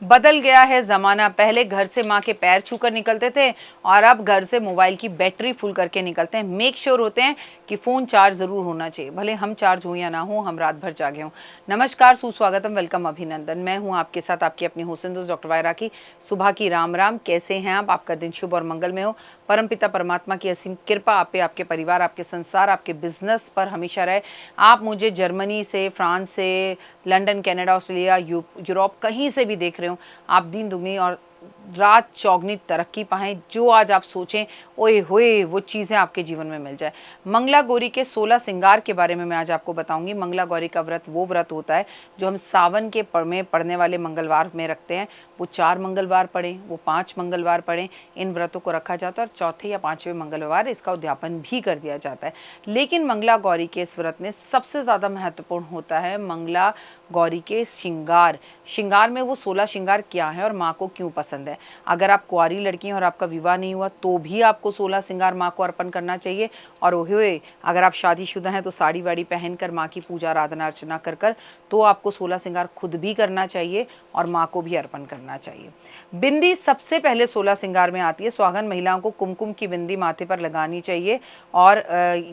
बदल गया है ज़माना। पहले घर से माँ के पैर छूकर निकलते थे और अब घर से मोबाइल की बैटरी फुल करके निकलते हैं। मेक श्योर होते हैं कि फ़ोन चार्ज ज़रूर होना चाहिए, भले हम चार्ज हों या ना हो, हम रात भर जागे हों। नमस्कार, सुस्वागतम, वेलकम, अभिनंदन। मैं हूँ आपके साथ आपकी अपनी हुस्न दोस्त डॉक्टर वायरा की। सुबह की राम राम। कैसे हैं आप? आपका दिन शुभ और मंगलमय हो। परमपिता परमात्मा की असीम कृपा आप पे, आपके परिवार, आपके संसार, आपके बिजनेस पर हमेशा रहे। आप मुझे जर्मनी से, फ्रांस से, लंदन, कनाडा, ऑस्ट्रेलिया, यूरोप कहीं से भी देख रहे हो, आप दिन दुगनी और रात चौगनी तरक्की पाएं। जो आज आप सोचें, ओए होए, वो चीज़ें आपके जीवन में मिल जाए। मंगला गौरी के 16 श्रृंगार के बारे में मैं आज आपको बताऊंगी। मंगला गौरी का व्रत वो व्रत होता है जो हम सावन के में पड़ने वाले मंगलवार में रखते हैं। वो 4 मंगलवार पड़ें, वो 5 मंगलवार पड़ें, इन व्रतों को रखा जाता है और चौथे या 5वें मंगलवार इसका उद्यापन भी कर दिया जाता है। लेकिन मंगला गौरी के इस व्रत में सबसे ज़्यादा महत्वपूर्ण होता है मंगला गौरी के श्रृंगार। श्रृंगार में वो 16 श्रृंगार क्या है और माँ को क्यों पसंद है। अगर आप कुंवारी लड़की हैं और आपका विवाह नहीं हुआ तो भी आपको 16 श्रृंगार माँ को अर्पण करना चाहिए। और ओहे, अगर आप शादीशुदा हैं तो साड़ी वाड़ी पहनकर माँ की पूजा आराधना अर्चना कर कर तो आपको 16 श्रृंगार खुद भी करना चाहिए और माँ को भी अर्पण करना चाहिए। बिंदी सबसे पहले 16 श्रृंगार में आती है। सुहागन महिलाओं को कुमकुम की बिंदी माथे पर लगानी चाहिए और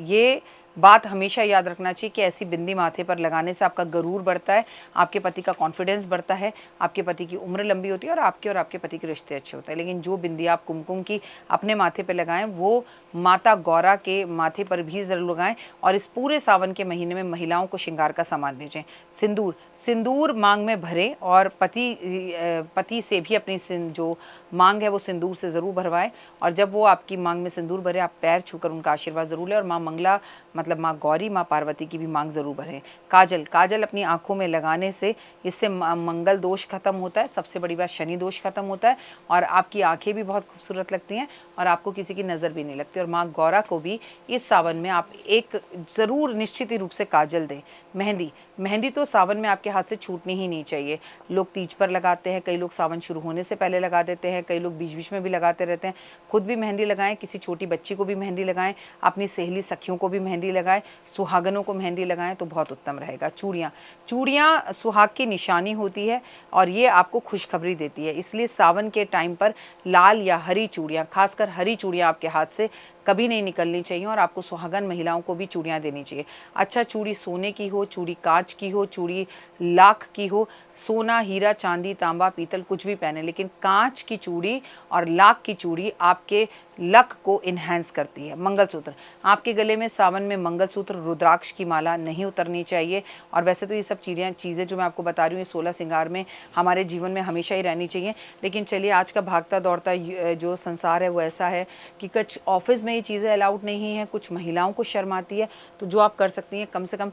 ये बात हमेशा याद रखना चाहिए कि ऐसी बिंदी माथे पर लगाने से आपका गरूर बढ़ता है, आपके पति का कॉन्फिडेंस बढ़ता है, आपके पति की उम्र लंबी होती है और आपके पति के रिश्ते अच्छे होते हैं। लेकिन जो बिंदी आप कुमकुम की अपने माथे पर लगाएं वो माता गौरा के माथे पर भी ज़रूर लगाएं। और इस पूरे सावन के महीने में महिलाओं को श्रृंगार का सामान भेजें। सिंदूर, सिंदूर मांग में भरें और पति से भी अपनी जो मांग है वो सिंदूर से ज़रूर भरवाएं। और जब वो आपकी मांग में सिंदूर भरे, आप पैर छूकर उनका आशीर्वाद ज़रूर लें। और माँ मंगला मतलब माँ गौरी, माँ पार्वती की भी मांग ज़रूर भरें। काजल, काजल अपनी आंखों में लगाने से इससे मंगल दोष खत्म होता है। सबसे बड़ी बात, शनि दोष खत्म होता है और आपकी आंखें भी बहुत खूबसूरत लगती हैं और आपको किसी की नज़र भी नहीं लगती। और माँ गौरा को भी इस सावन में आप एक ज़रूर निश्चित रूप से काजल दें। मेहंदी, मेहंदी तो सावन में आपके हाथ से छूटनी ही नहीं चाहिए। लोग तीज पर लगाते हैं, कई लोग सावन शुरू होने से पहले लगा देते हैं, कई लोग बीच बीच में भी लगाते रहते हैं। खुद भी मेहंदी लगाएं, किसी छोटी बच्ची को भी मेहंदी लगाएं, अपनी सहेली सखियों को भी मेहंदी लगाएं, सुहागनों को मेहंदी लगाएं तो बहुत उत्तम रहेगा। चूड़ियाँ, चूड़ियाँ सुहाग की निशानी होती है और ये आपको खुशखबरी देती है। इसलिए सावन के टाइम पर लाल या हरी चूड़ियाँ, खासकर हरी चूड़ियाँ आपके हाथ से कभी नहीं निकलनी चाहिए और आपको सुहागन महिलाओं को भी चूड़ियाँ देनी चाहिए। अच्छा, चूड़ी सोने की हो, चूड़ी कांच की हो, चूड़ी लाख की हो। सोना, हीरा, चांदी, तांबा, पीतल कुछ भी पहने, लेकिन कांच की चूड़ी और लाख की चूड़ी आपके लक को इन्हेंस करती है। मंगलसूत्र, आपके गले में सावन में मंगलसूत्र, रुद्राक्ष की माला नहीं उतरनी चाहिए। और वैसे तो ये सब चीज़ें जो मैं आपको बता रही हूँ, 16 श्रृंगार में हमारे जीवन में हमेशा ही रहनी चाहिए। लेकिन चलिए, आज का भागता दौड़ता जो संसार है वो ऐसा है कि कुछ ऑफिस में ये चीज़ें अलाउड नहीं हैं, कुछ महिलाओं को शर्म आती है। तो जो आप कर सकती हैं, कम से कम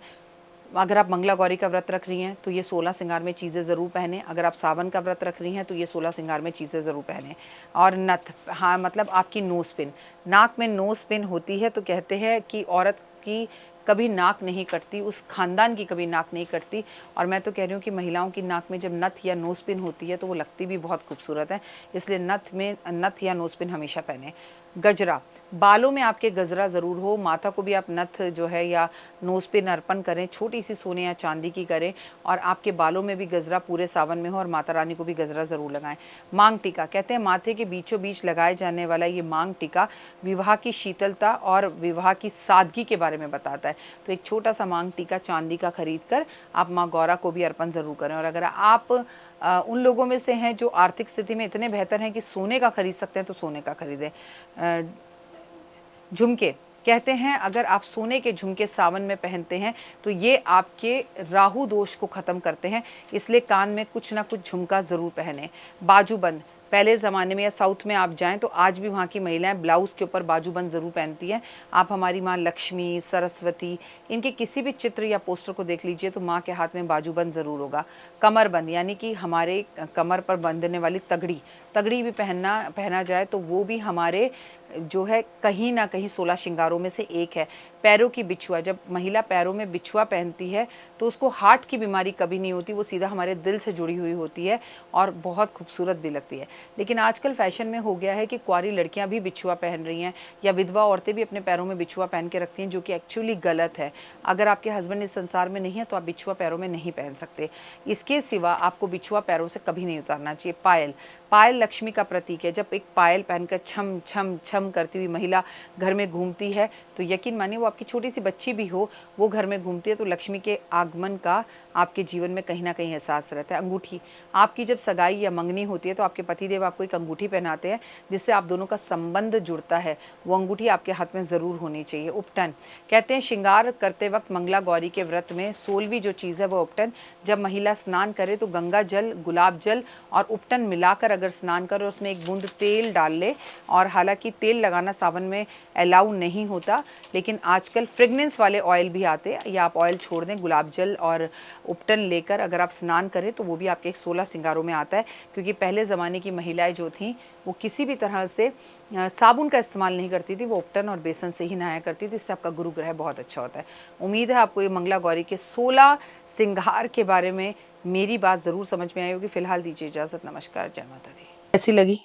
अगर आप मंगला गौरी का व्रत रख रही हैं तो ये 16 श्रृंगार में चीज़ें ज़रूर पहनें। अगर आप सावन का व्रत रख रही हैं तो ये 16 श्रृंगार में चीज़ें ज़रूर पहनें। और नथ, हाँ मतलब आपकी नोज़ पिन, नाक में नोज़ पिन होती है तो कहते हैं कि औरत की कभी नाक नहीं कटती, उस खानदान की कभी नाक नहीं कटती। और मैं तो कह रही हूँ कि महिलाओं की नाक में जब नथ या नोज़ पिन होती है तो वो लगती भी बहुत खूबसूरत है। इसलिए नथ या नोज़ पिन हमेशा पहने। गजरा, बालों में आपके गजरा ज़रूर हो। माता को भी आप नथ जो है या नोज़ पिन अर्पण करें, छोटी सी सोने या चांदी की करें। और आपके बालों में भी गजरा पूरे सावन में हो और माता रानी को भी गजरा ज़रूर लगाएं। मांग टीका, कहते हैं माथे के बीचों बीच लगाए जाने वाला ये मांग टीका विवाह की शीतलता और विवाह की सादगी के बारे में बताता है। तो एक छोटा सा मांग टीका चांदी का खरीद कर आप माँ गौरा को भी अर्पण ज़रूर करें। और अगर आप उन लोगों में से हैं जो आर्थिक स्थिति में इतने बेहतर हैं कि सोने का खरीद सकते हैं तो सोने का खरीदें। झुमके, कहते हैं अगर आप सोने के झुमके सावन में पहनते हैं तो ये आपके राहु दोष को ख़त्म करते हैं। इसलिए कान में कुछ ना कुछ झुमका ज़रूर पहने। बाजूबंद, पहले ज़माने में या साउथ में आप जाएं तो आज भी वहाँ की महिलाएं ब्लाउज़ के ऊपर बाजूबंद ज़रूर पहनती हैं। आप हमारी माँ लक्ष्मी, सरस्वती, इनके किसी भी चित्र या पोस्टर को देख लीजिए तो माँ के हाथ में बाजूबंद ज़रूर होगा। कमरबंद, यानी कि हमारे कमर पर बंधने वाली तगड़ी भी पहना जाए तो वो भी हमारे जो है कहीं ना कहीं 16 श्रृंगारों में से एक है। पैरों की बिछुआ, जब महिला पैरों में बिछुआ पहनती है तो उसको हार्ट की बीमारी कभी नहीं होती, वो सीधा हमारे दिल से जुड़ी हुई होती है और बहुत खूबसूरत भी लगती है। लेकिन आजकल फैशन में हो गया है कि कुंवारी लड़कियां भी बिछुआ पहन रही हैं या विधवा औरतें भी अपने पैरों में बिछुआ पहन के रखती हैं, जो कि एक्चुअली गलत है। अगर आपके हस्बैंड इस संसार में नहीं है तो आप बिछुआ पैरों में नहीं पहन सकते। इसके सिवा आपको बिछुआ पैरों से कभी नहीं उतारना चाहिए। पायल, पायल लक्ष्मी का प्रतीक है। जब एक पायल पहनकर छम छम छम करती हुई महिला घर में घूमती है तो यकीन मानिए, वो आपकी छोटी सी बच्ची भी हो, वो घर में घूमती है तो लक्ष्मी के आगमन का आपके जीवन में कहीं ना कहीं एहसास रहता है। अंगूठी, आपकी जब सगाई या मंगनी होती है तो आपके पतिदेव आपको एक अंगूठी पहनाते हैं जिससे आप दोनों का संबंध जुड़ता है। वो अंगूठी आपके हाथ में ज़रूर होनी चाहिए। उपटन, कहते हैं श्रृंगार करते वक्त मंगला गौरी के व्रत में 16वीं जो चीज़ है वो उपटन। जब महिला स्नान करे तो गंगा जल, गुलाब जल और उपटन मिलाकर अगर स्नान करे, उसमें एक बूंद तेल डाल ले। और हालांकि तेल लगाना सावन में अलाउ नहीं होता, लेकिन आजकल फ्रेगनेंस वाले ऑयल भी आते हैं, या आप ऑयल छोड़ दें, गुलाब जल और उपटन लेकर अगर आप स्नान करें तो वो भी आपके 16 श्रृंगारों में आता है। क्योंकि पहले ज़माने की महिलाएं जो थीं वो किसी भी तरह से साबुन का इस्तेमाल नहीं करती थी, वो उपटन और बेसन से ही नहाया करती थी। इससे आपका गुरु ग्रह बहुत अच्छा होता है। उम्मीद है आपको ये मंगला गौरी के 16 श्रृंगार के बारे में मेरी बात ज़रूर समझ में आई होगी। फिलहाल दीजिए इजाज़त, नमस्कार, जय माता दी। कैसी लगी,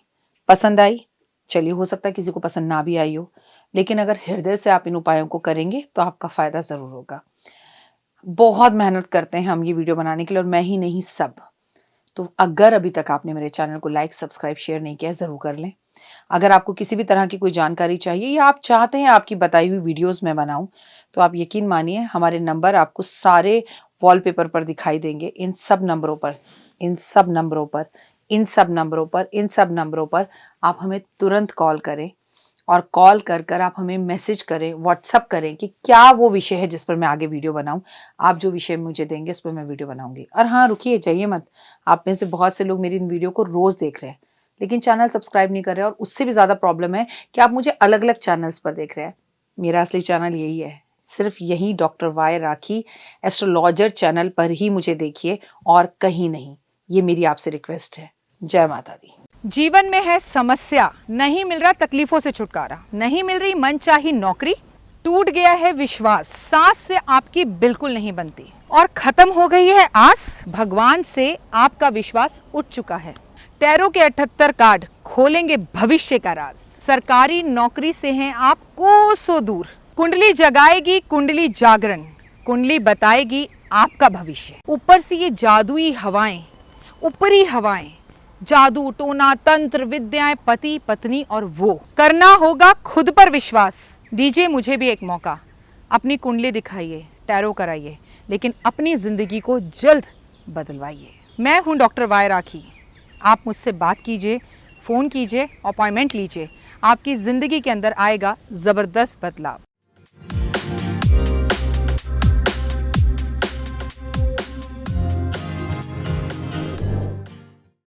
पसंद आई? चलिए, हो सकता है किसी को पसंद ना भी आई हो, लेकिन अगर हृदय से आप इन उपायों को करेंगे तो आपका फ़ायदा ज़रूर होगा। बहुत मेहनत करते हैं हम ये वीडियो बनाने के लिए, और मैं ही नहीं, सब। तो अगर अभी तक आपने मेरे चैनल को लाइक, सब्सक्राइब, शेयर नहीं किया, ज़रूर कर लें। अगर आपको किसी भी तरह की कोई जानकारी चाहिए या आप चाहते हैं आपकी बताई हुई वीडियोस मैं बनाऊं, तो आप यकीन मानिए हमारे नंबर आपको सारे वॉलपेपर पर दिखाई देंगे। इन सब नंबरों पर, इन सब नंबरों पर, इन सब नंबरों पर, इन सब नंबरों पर आप हमें तुरंत कॉल करें, और कॉल कर कर आप हमें मैसेज करें, व्हाट्सअप करें कि क्या वो विषय है जिस पर मैं आगे वीडियो बनाऊं। आप जो विषय मुझे देंगे उस पर मैं वीडियो बनाऊंगी। और हाँ, रुकिए, जाइए मत। आप में से बहुत से लोग मेरी इन वीडियो को रोज़ देख रहे हैं लेकिन चैनल सब्सक्राइब नहीं कर रहे हैं, और उससे भी ज़्यादा प्रॉब्लम है कि आप मुझे अलग अलग चैनल्स पर देख रहे हैं। मेरा असली चैनल यही है, सिर्फ यही डॉक्टर वाई राखी एस्ट्रोलॉजर चैनल पर ही मुझे देखिए और कहीं नहीं। ये मेरी आपसे रिक्वेस्ट है। जय माता दी। जीवन में है समस्या, नहीं मिल रहा तकलीफों से छुटकारा, नहीं मिल रही मनचाही नौकरी, टूट गया है विश्वास, सांस से आपकी बिल्कुल नहीं बनती, और खत्म हो गई है आस, भगवान से आपका विश्वास उठ चुका है। टैरो के 78 कार्ड खोलेंगे भविष्य का राज। सरकारी नौकरी से हैं आप कोसों दूर, कुंडली जगाएगी कुंडली जागरण, कुंडली बताएगी आपका भविष्य। ऊपर से ये जादुई हवाएं, ऊपरी हवाएं, जादू टोना तंत्र विद्याएं, पति पत्नी और वो, करना होगा खुद पर विश्वास। दीजिए मुझे भी एक मौका, अपनी कुंडली दिखाइए, टैरो कराइए, लेकिन अपनी जिंदगी को जल्द बदलवाइए। मैं हूं डॉक्टर वाई राखी। आप मुझसे बात कीजिए, फ़ोन कीजिए, अपॉइंटमेंट लीजिए, आपकी ज़िंदगी के अंदर आएगा ज़बरदस्त बदलाव।